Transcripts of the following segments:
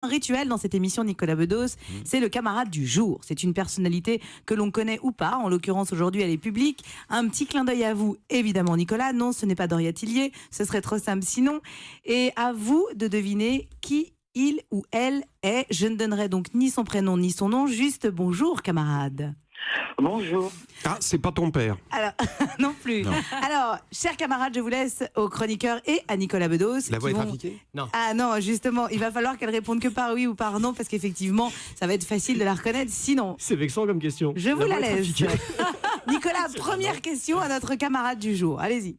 Un rituel dans cette émission, Nicolas Bedos, c'est le camarade du jour. C'est une personnalité que l'on connaît ou pas. En l'occurrence, aujourd'hui, elle est publique. Un petit clin d'œil à vous, évidemment, Nicolas. Non, ce n'est pas Doria Tillier. Ce serait trop simple sinon. Et à vous de deviner qui il ou elle est. Je ne donnerai donc ni son prénom ni son nom. Juste bonjour, camarade. Bonjour. Ah, c'est pas ton père. Alors, non plus. Non. Alors, chers camarades, je vous laisse aux chroniqueurs et à Nicolas Bedos. La voix est qui vont- trafiquée ? Non. Ah non, justement, il va falloir qu'elle réponde que par oui ou par non, parce qu'effectivement, ça va être facile de la reconnaître. Sinon, C'est vexant comme question. je vous la voix est laisse. trafiquée. Nicolas, première question à notre camarade du jour. Allez-y.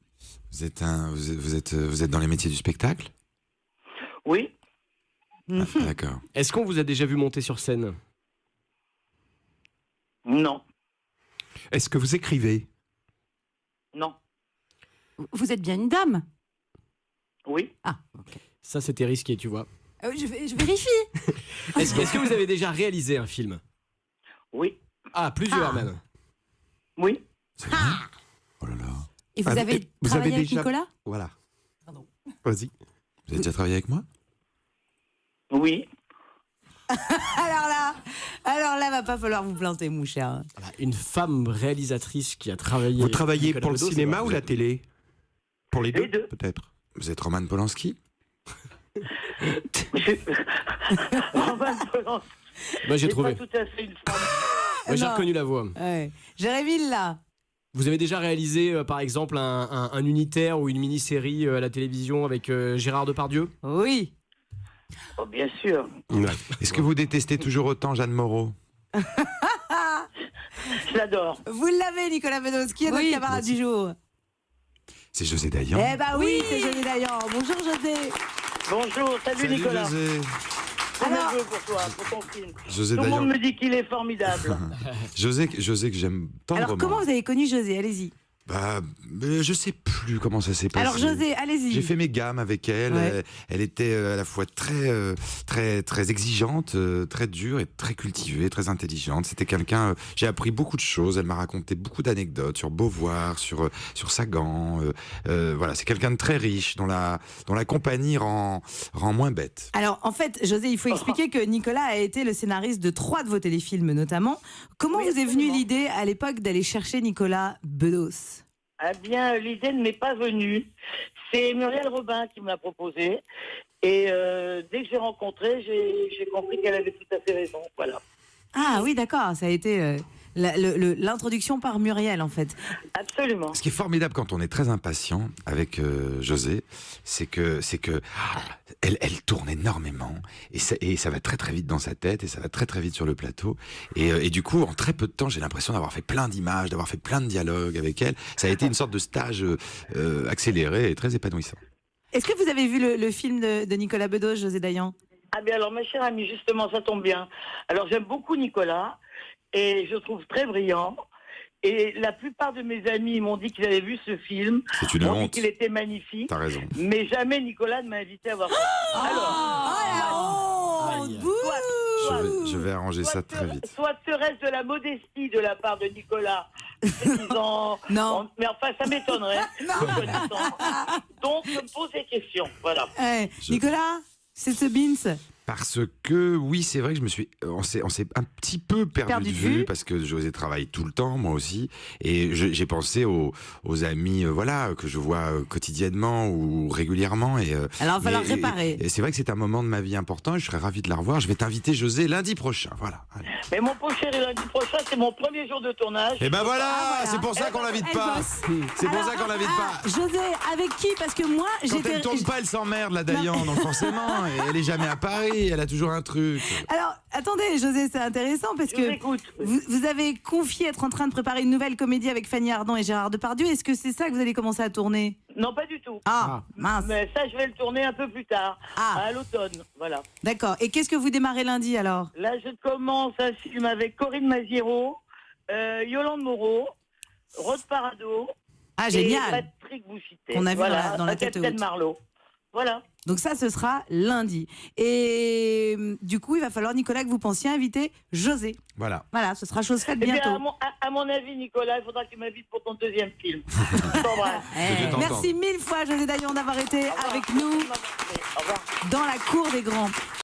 Vous êtes dans les métiers du spectacle ? Oui, Ah, d'accord. Est-ce qu'on vous a déjà vu monter sur scène? non, Est-ce que vous écrivez ? non, Vous êtes bien une dame? oui, Ah, ok. Ça, c'était risqué, tu vois. Je vérifie. Est-ce que vous avez déjà réalisé un film? oui, Ah, plusieurs Ah. même. oui. Oh là là. Et vous Ah, avez et vous travaillé avez avec déjà- Nicolas? Voilà. Pardon. Vas-y. Vous avez déjà travaillé avec moi ? Oui, Alors là, va pas falloir vous planter, mon cher. Voilà, une femme réalisatrice qui a travaillé. Vous avec travaillez Nicolas pour le Bedos, c'est cinéma pas- ou la télé ? Pour les Les deux, deux. peut-être. Vous êtes Roman Polanski ? Roman Polanski Bah, j'ai n'est trouvé. pas tout à fait une femme. Ouais, j'ai Non. reconnu la voix. Ouais. Jérémy, là. Vous avez déjà réalisé, par exemple, un unitaire ou une mini-série à la télévision avec Gérard Depardieu? Oui. Oh, bien sûr, Est-ce que vous détestez toujours autant Jeanne Moreau ? je l'adore. Vous l'avez, Nicolas Bedos. Qui est notre camarade du jour? C'est José Dayan. Eh ben oui, c'est José Dayan. Bonjour, José. Bonjour, salut Nicolas. José. Tous mes Alors- vœux pour toi, pour ton film. José Tout le monde Dayan. me dit qu'il est formidable. José que j'aime tendrement. Alors, comment vous avez connu José? Allez-y. Bah, je sais plus comment ça s'est passé. Alors, José, allez-y. J'ai fait mes gammes avec elle. Ouais. Elle était à la fois très exigeante, très dure et très cultivée, très intelligente. C'était quelqu'un. J'ai appris beaucoup de choses. Elle m'a raconté beaucoup d'anecdotes sur Beauvoir, sur Sagan. Voilà, c'est quelqu'un de très riche dont la compagnie rend moins bête. Alors, en fait, José, il faut expliquer que Nicolas a été le scénariste de 3 de vos téléfilms, notamment. Comment Oui, vous est venue absolument. l'idée, à l'époque, d'aller chercher Nicolas Bedos? Eh bien, l'idée ne m'est pas venue. C'est Muriel Robin qui me l'a proposé. Et dès que j'ai rencontré, j'ai compris qu'elle avait tout à fait raison. Voilà. Ah oui, d'accord. Ça a été l'introduction par Muriel, en fait. Absolument. Ce qui est formidable quand on est très impatient avec José, c'est que elle tourne énormément et ça va très très vite dans sa tête et ça va très très vite sur le plateau et du coup en très peu de temps j'ai l'impression d'avoir fait plein d'images, d'avoir fait plein de dialogues avec elle. Ça a été une sorte de stage accéléré et très épanouissant. Est-ce que vous avez vu le film de Nicolas Bedos, José Dayan? Ah bien alors ma chère amie, justement ça tombe bien. Alors j'aime beaucoup Nicolas et je le trouve très brillant. Et la plupart de mes amis m'ont dit qu'ils avaient vu ce film, C'est une m'ont dit honte. qu'il était magnifique, T'as raison. mais jamais Nicolas ne m'a invité à voir ça. Alors, Aïe. Je vais arranger ça très vite. soit serait-ce de la modestie de la part de Nicolas, disant, Non. mais enfin ça m'étonnerait. me connaissant. Donc je me pose des questions, voilà. Nicolas, c'est ce Beans. Parce que oui, c'est vrai que on s'est un petit peu perdu de vue parce que José travaille tout le temps, moi aussi, et j'ai pensé aux amis, voilà, que je vois quotidiennement ou régulièrement. Et Alors, il va falloir mais- réparer. Et c'est vrai que c'est un moment de ma vie important. Et je serais ravi de la revoir. Je vais t'inviter, José, lundi prochain. Voilà. Allez. Mais mon pauvre chéri, lundi prochain, c'est mon premier jour de tournage. Et ben voilà, voilà. c'est pour ça qu'on l'invite Elle pas. bosse. C'est pour Alors, ça qu'on l'invite pas. José, avec qui? Parce que moi, Quand j'étais. elle tourne pas, elle s'emmerde, la Dayan, donc forcément, et elle est jamais à Paris, elle a toujours un truc. Alors, attendez, José, c'est intéressant parce Je vous que écoute. vous avez confié être en train de préparer une nouvelle comédie avec Fanny Ardant et Gérard Depardieu. Est-ce que c'est ça que vous allez commencer à tourner? Non, pas du tout. Ah, mince. Mais ça, je vais le tourner un peu plus tard, Ah. à l'automne. Voilà. D'accord. Et qu'est-ce que vous démarrez lundi alors? Là, je commence un film avec Corinne Maziero, Yolande Moreau, Rose Parado Ah, et génial. Patrick Bouchité. Qu'on a vu voilà, dans la tête Capitaine haute. Marlowe. Voilà. Donc ça, ce sera lundi. Et du coup, il va falloir, Nicolas, que vous pensiez inviter José. Voilà. Voilà, ce sera chose faite Eh bien, bientôt. à mon avis, Nicolas, il faudra que tu m'invites pour ton deuxième film. Je t'embrasse. Je t'entends. Merci 1000 fois, José Dayan, d'avoir été avec nous Au revoir. dans la cour des grands.